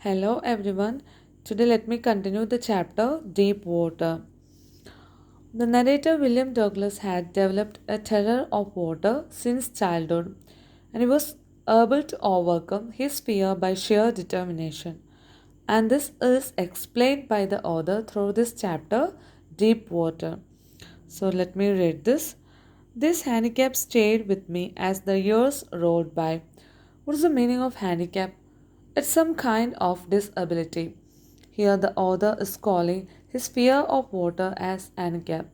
Hello everyone. Today let me continue the chapter Deep Water. The narrator William Douglas had developed a terror of water since childhood and he was able to overcome his fear by sheer determination. And this is explained by the author through this chapter Deep Water. So let me read this. This handicap stayed with me as the years rolled by. What is the meaning of handicap? It's some kind of disability. Here, the author is calling his fear of water as handicap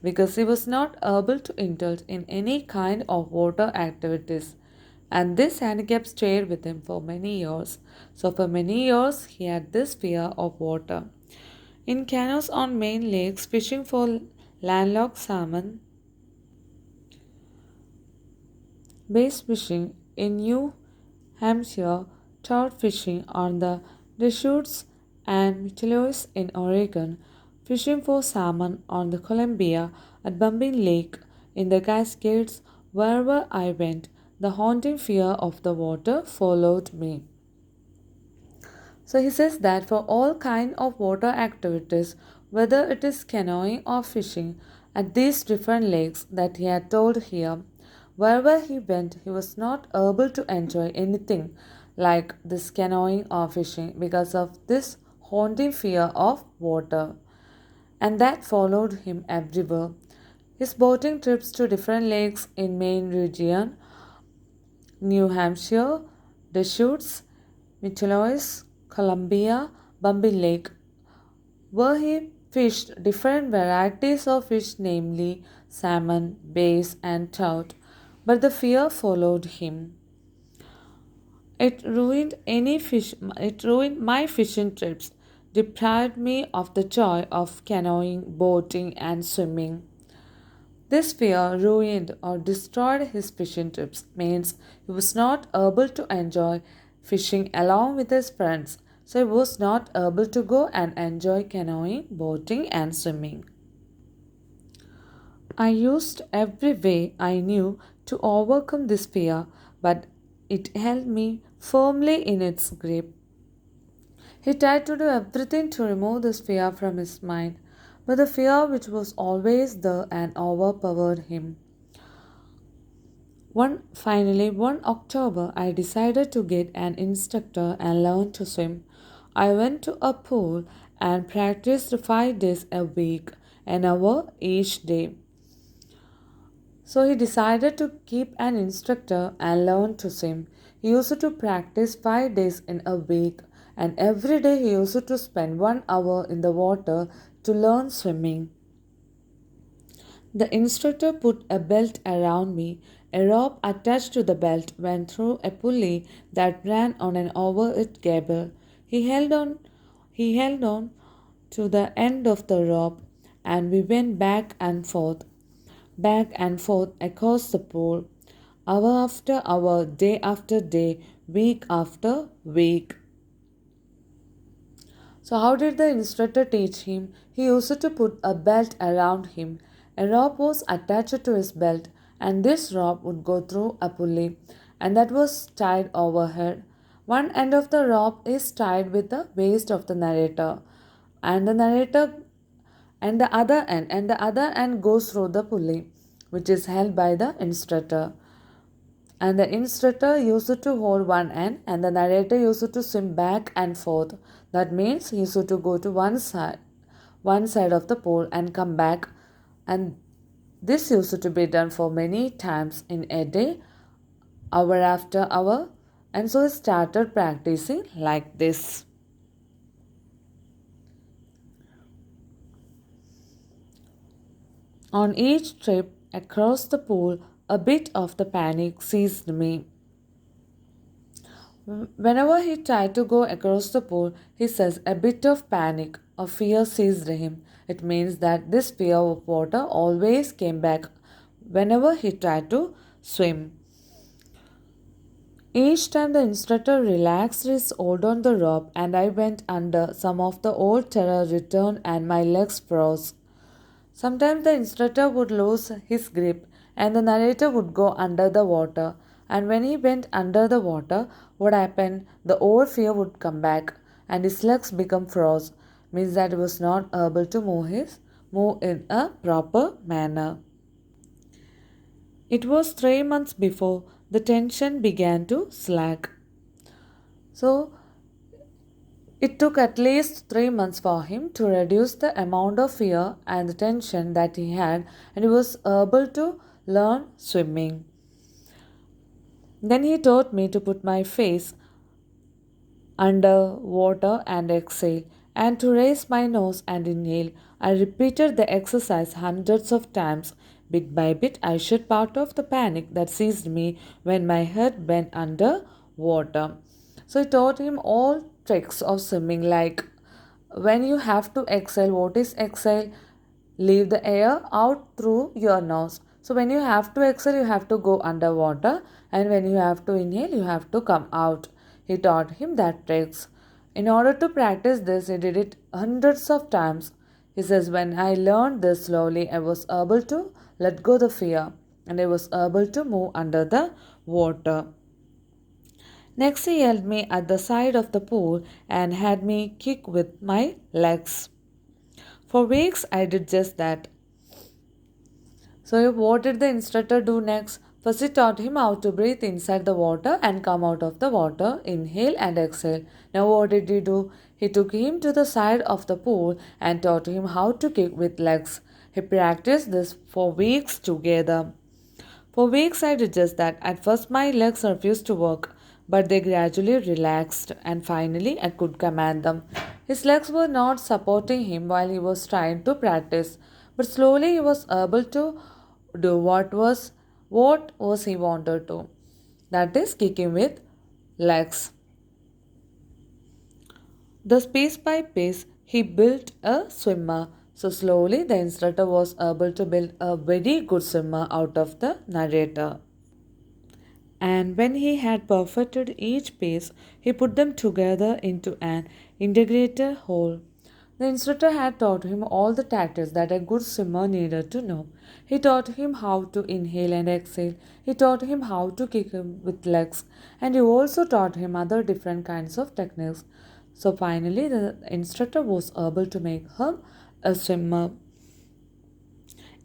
because he was not able to indulge in any kind of water activities. And this handicap stayed with him for many years. So, for many years, he had this fear of water. In canoes on main lakes, fishing for landlocked salmon, bass fishing in New Hampshire, trout fishing on the Deschutes and Michelois in Oregon, fishing for salmon on the Columbia at Bumping Lake in the Cascades, wherever I went, the haunting fear of the water followed me. So he says that for all kind of water activities, whether it is canoeing or fishing, at these different lakes that he had told here, wherever he went, he was not able to enjoy anything like this canoeing or fishing because of this haunting fear of water. And that followed him everywhere. His boating trips to different lakes in Maine region, New Hampshire, Deschutes, Michelois, Columbia, Bumpy Lake, where he fished different varieties of fish, namely salmon, bass, and trout. But the fear followed him. It ruined my fishing trips, deprived me of the joy of canoeing, boating, and swimming. This fear ruined or destroyed his fishing trips, means he was not able to enjoy fishing along with his friends, so he was not able to go and enjoy canoeing, boating, and swimming. I used every way I knew to overcome this fear, but it held me firmly in its grip. He tried to do everything to remove this fear from his mind, but the fear which was always there and overpowered him. One October, I decided to get an instructor and learn to swim. I went to a pool and practiced 5 days a week, an hour each day. So he decided to keep an instructor and learn to swim. He used to practice 5 days in a week, and every day he used to spend 1 hour in the water to learn swimming. The instructor put a belt around me. A rope attached to the belt went through a pulley that ran on an overhead cable. He held on to the end of the rope, and we went back and forth across the pool, hour after hour, day after day, week after week. So, how did the instructor teach him? He used to put a belt around him. A rope was attached to his belt, and this rope would go through a pulley, and that was tied overhead. One end of the rope is tied with the waist of the narrator, and the narrator and the other end goes through the pulley, which is held by the instructor. And the instructor used to hold one end and the narrator used to swim back and forth. That means he used to go to one side of the pool and come back, and this used to be done for many times in a day, hour after hour, and so he started practicing like this. On each trip across the pool, a bit of the panic seized me. Whenever he tried to go across the pool, he says a bit of panic or fear seized him. It means that this fear of water always came back whenever he tried to swim. Each time the instructor relaxed his hold on the rope and I went under, some of the old terror returned and my legs froze. Sometimes the instructor would lose his grip and the narrator would go under the water. And when he went under the water, what happened? The old fear would come back and his legs became froze, means that he was not able to move in a proper manner. It was 3 months before the tension began to slack. So it took at least 3 months for him to reduce the amount of fear and the tension that he had, and he was able to learn swimming. Then he taught me to put my face under water and exhale, and to raise my nose and inhale. I repeated the exercise hundreds of times. Bit by bit, I shed part of the panic that seized me when my head went under water. So I taught him all tricks of swimming, like when you have to exhale, what is exhale? Leave the air out through your nose. So when you have to exhale, you have to go underwater, and when you have to inhale, you have to come out. He taught him that tricks. In order to practice this, he did it hundreds of times. He says, when I learned this slowly, I was able to let go the fear, and I was able to move under the water. Next, he held me at the side of the pool and had me kick with my legs. For weeks, I did just that. So, what did the instructor do next? First, he taught him how to breathe inside the water and come out of the water, inhale and exhale. Now, what did he do? He took him to the side of the pool and taught him how to kick with legs. He practiced this for weeks together. For weeks, I did just that. At first, my legs refused to work, but they gradually relaxed, and finally, I could command them. His legs were not supporting him while he was trying to practice, but slowly he was able to do what was he wanted to. That is kicking with legs. Thus, piece by piece, he built a swimmer. So slowly, the instructor was able to build a very good swimmer out of the narrator. And when he had perfected each piece, he put them together into an integrated whole. The instructor had taught him all the tactics that a good swimmer needed to know. He taught him how to inhale and exhale. He taught him how to kick him with legs. And he also taught him other different kinds of techniques. So finally, the instructor was able to make him a swimmer.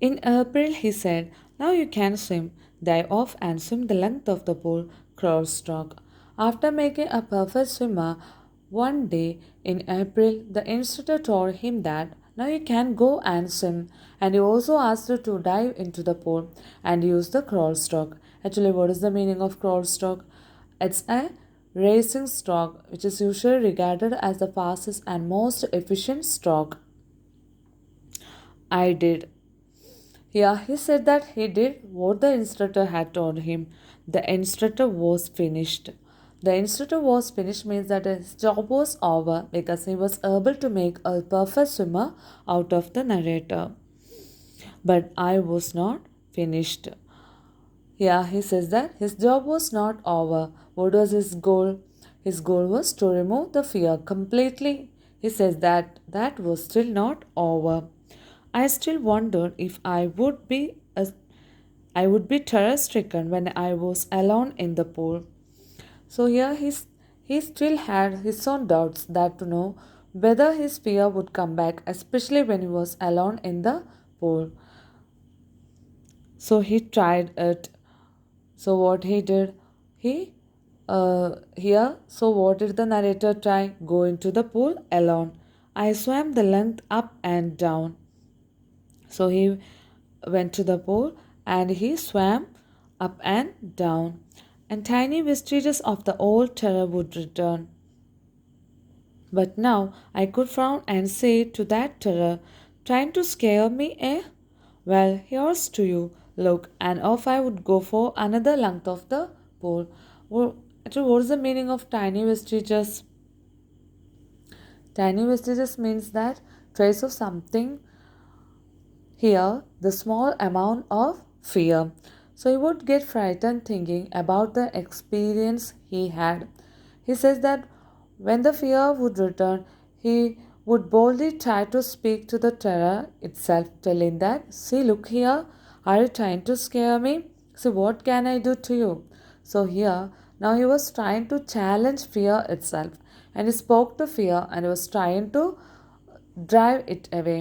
In April, he said, "Now you can swim. Dive off and swim the length of the pool, crawl stroke." After making a perfect swimmer, one day in April, the instructor told him that now you can go and swim, and he also asked you to dive into the pool and use the crawl stroke. Actually, what is the meaning of crawl stroke? It's a racing stroke, which is usually regarded as the fastest and most efficient stroke. I did. Yeah, he said that he did what the instructor had told him. The instructor was finished. The instructor was finished means that his job was over because he was able to make a perfect swimmer out of the narrator. But I was not finished. Yeah, he says that his job was not over. What was his goal? His goal was to remove the fear completely. He says that that was still not over. I still wondered if I would be terror stricken when I was alone in the pool. So here he still had his own doubts that to know whether his fear would come back, especially when he was alone in the pool. So he tried it. So what he did, he here. So what did the narrator try? Go into the pool alone. I swam the length up and down. So he went to the pool and he swam up and down, and tiny vestiges of the old terror would return. But now I could frown and say to that terror, "Trying to scare me, eh? Well, here's to you. Look," and off I would go for another length of the pool. Well, actually, what is the meaning of tiny vestiges? Tiny vestiges means that trace of something. Here, the small amount of fear. So he would get frightened thinking about the experience he had. He says that when the fear would return, he would boldly try to speak to the terror itself, telling that, "See, look here, are you trying to scare me? So, what can I do to you?" So, here, now he was trying to challenge fear itself. and he spoke to fear and was trying to drive it away.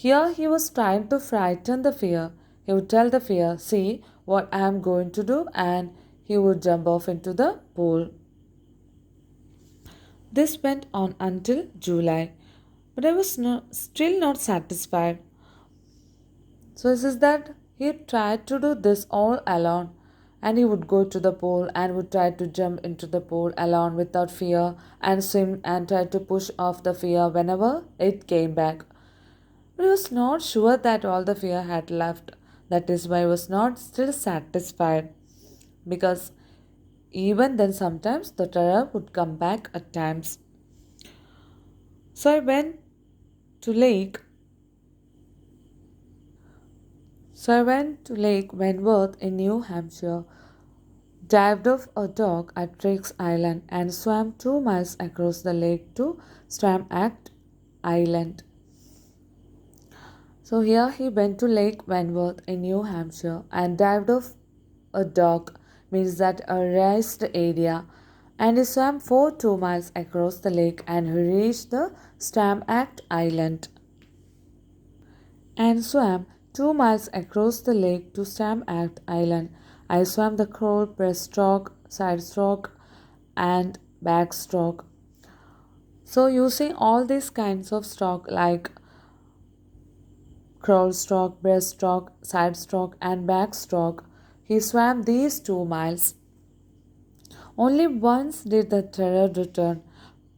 Here he was trying to frighten the fear. He would tell the fear, "See what I am going to do," and he would jump off into the pool. This went on until July, but I was still not satisfied. So it says that he tried to do this all alone, and he would go to the pool and would try to jump into the pool alone without fear and swim and try to push off the fear whenever it came back. But he was not sure that all the fear had left. That is why he was not still satisfied, because even then sometimes the terror would come back at times. So I went to lake So I went to Lake Wentworth in New Hampshire, dived off a dock at Drake's Island, and swam 2 miles across the lake to Stramact Island. So here he went to Lake Wentworth in New Hampshire and dived off a dock, means that a raised area, and he swam for 2 miles across the lake and he reached the Stramact Island. And swam 2 miles across the lake to Stramact Island. I swam the crawl, breaststroke, side stroke, and backstroke. So using all these kinds of stroke like crawl stroke, breaststroke, side stroke, and backstroke, he swam these 2 miles. Only once did the terror return.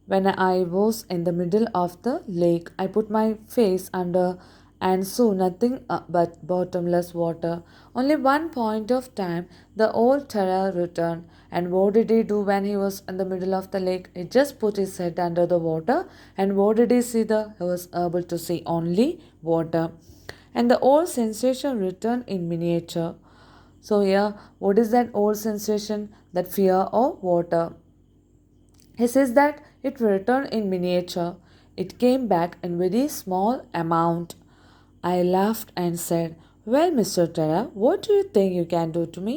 When I was in the middle of the lake, I put my face under and saw nothing but bottomless water. Only one point of time, the old terror returned. And what did he do when he was in the middle of the lake? He just put his head under the water. And what did he see there? He was able to see only water. And the old sensation returned in miniature. So here, what is that old sensation? That fear of water. He says that it returned in miniature. It came back in very small amount. I laughed and said, "Well, Mr. Terra, what do you think you can do to me?"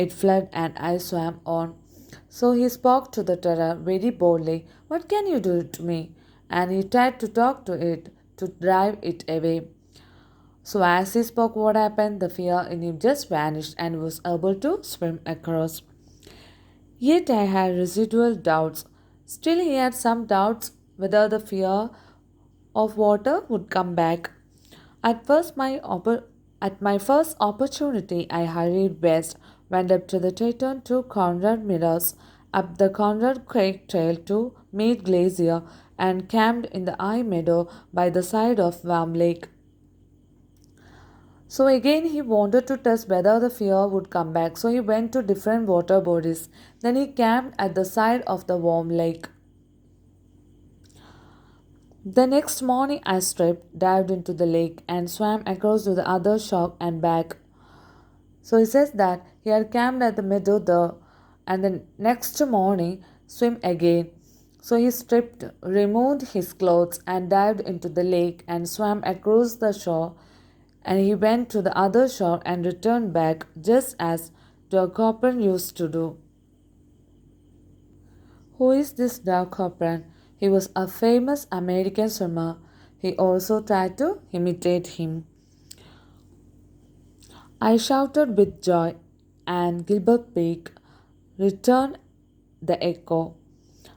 It fled and I swam on. So he spoke to the Terra very boldly, "What can you do to me?" And he tried to talk to it, to drive it away. So as he spoke, what happened? The fear in him just vanished and was able to swim across. Yet I had residual doubts. Still, he had some doubts whether the fear of water would come back. At my first opportunity, I hurried west, went up to the Teton to Conrad Meadows, up the Conrad Creek Trail to Mead Glacier, and camped in the Eye Meadow by the side of Warm Lake. So again he wanted to test whether the fear would come back. So he went to different water bodies. Then he camped at the side of the warm lake. The next morning I stripped, dived into the lake and swam across to the other shore and back. So he says that he had camped at the meadow there and the next morning swim again. So he stripped, removed his clothes and dived into the lake and swam across the shore, and he went to the other shore and returned back just as KOPPAM used to do. Who is this KOPPAM? He was a famous American swimmer. He also tried to imitate him. I shouted with joy, and Gilbert Peak returned the echo.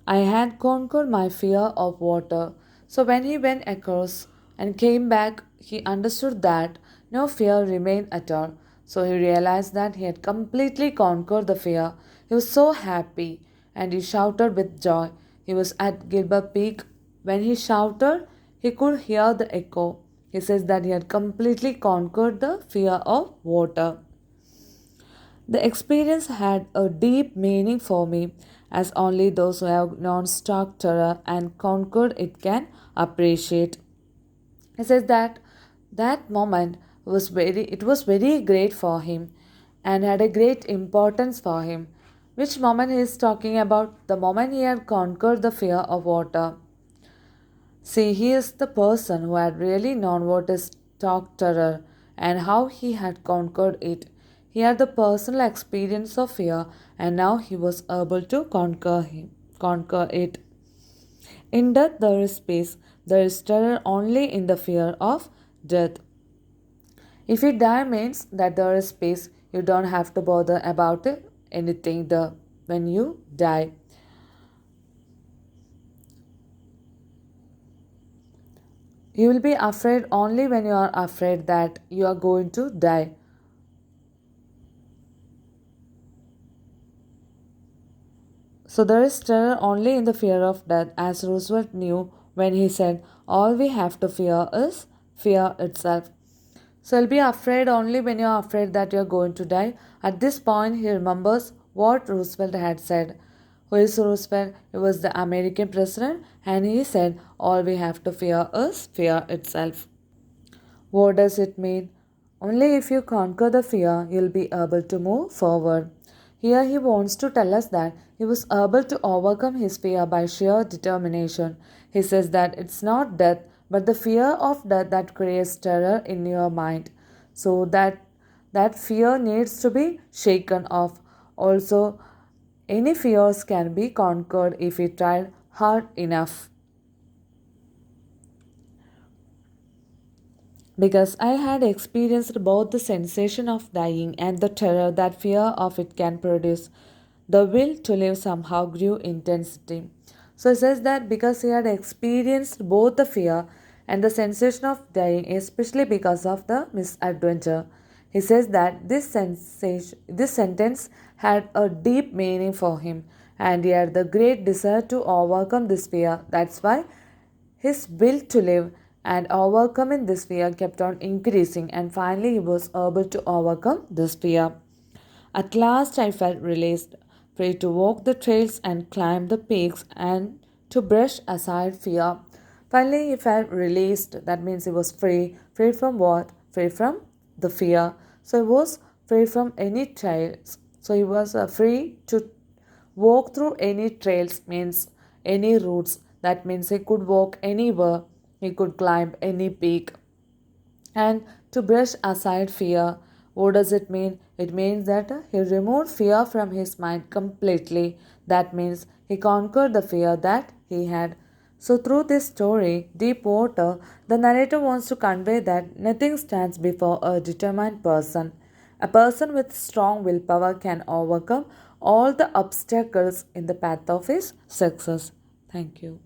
I had conquered my fear of water. So when he went across and came back, he understood that no fear remained at all. So he realized that he had completely conquered the fear. He was so happy and he shouted with joy. He was at Gilbert Peak. When he shouted, he could hear the echo. He says that he had completely conquered the fear of water. The experience had a deep meaning for me, as only those who have known stark terror and conquered it can appreciate. He says that that moment was very great for him and had a great importance for him. Which moment he is talking about? The moment he had conquered the fear of water. See, he is the person who had really known what is stark terror and how he had conquered it. He had the personal experience of fear and now he was able to conquer him. conquer it. In death, there is peace. There is terror only in the fear of death. If you die means that there is peace. You don't have to bother about it, anything when you die. You will be afraid only when you are afraid that you are going to die. So there is terror only in the fear of death, as Roosevelt knew when he said, all we have to fear is fear itself. So you'll be afraid only when you're afraid that you're going to die. At this point, he remembers what Roosevelt had said. Who is Roosevelt? He was the American president, and he said, all we have to fear is fear itself. What does it mean? Only if you conquer the fear, you'll be able to move forward. Here he wants to tell us that he was able to overcome his fear by sheer determination. He says that it's not death, but the fear of death that creates terror in your mind. So that fear needs to be shaken off. Also, any fears can be conquered if we try hard enough. Because I had experienced both the sensation of dying and the terror that fear of it can produce. The will to live somehow grew intensity. So it says that because he had experienced both the fear and the sensation of dying, especially because of the misadventure. He says that this sentence had a deep meaning for him, and he had the great desire to overcome this fear. That's why his will to live and overcoming this fear kept on increasing, and finally he was able to overcome this fear. At last I felt released, free to walk the trails and climb the peaks and to brush aside fear. Finally he felt released. That means he was free. Free from what? Free from the fear. So he was free from any trails. So he was free to walk through any trails, means any routes. That means he could walk anywhere, he could climb any peak. And to brush aside fear, what does it mean? It means that he removed fear from his mind completely. That means he conquered the fear that he had. So, through this story, Deep Water, the narrator wants to convey that nothing stands before a determined person. A person with strong willpower can overcome all the obstacles in the path of his success. Thank you.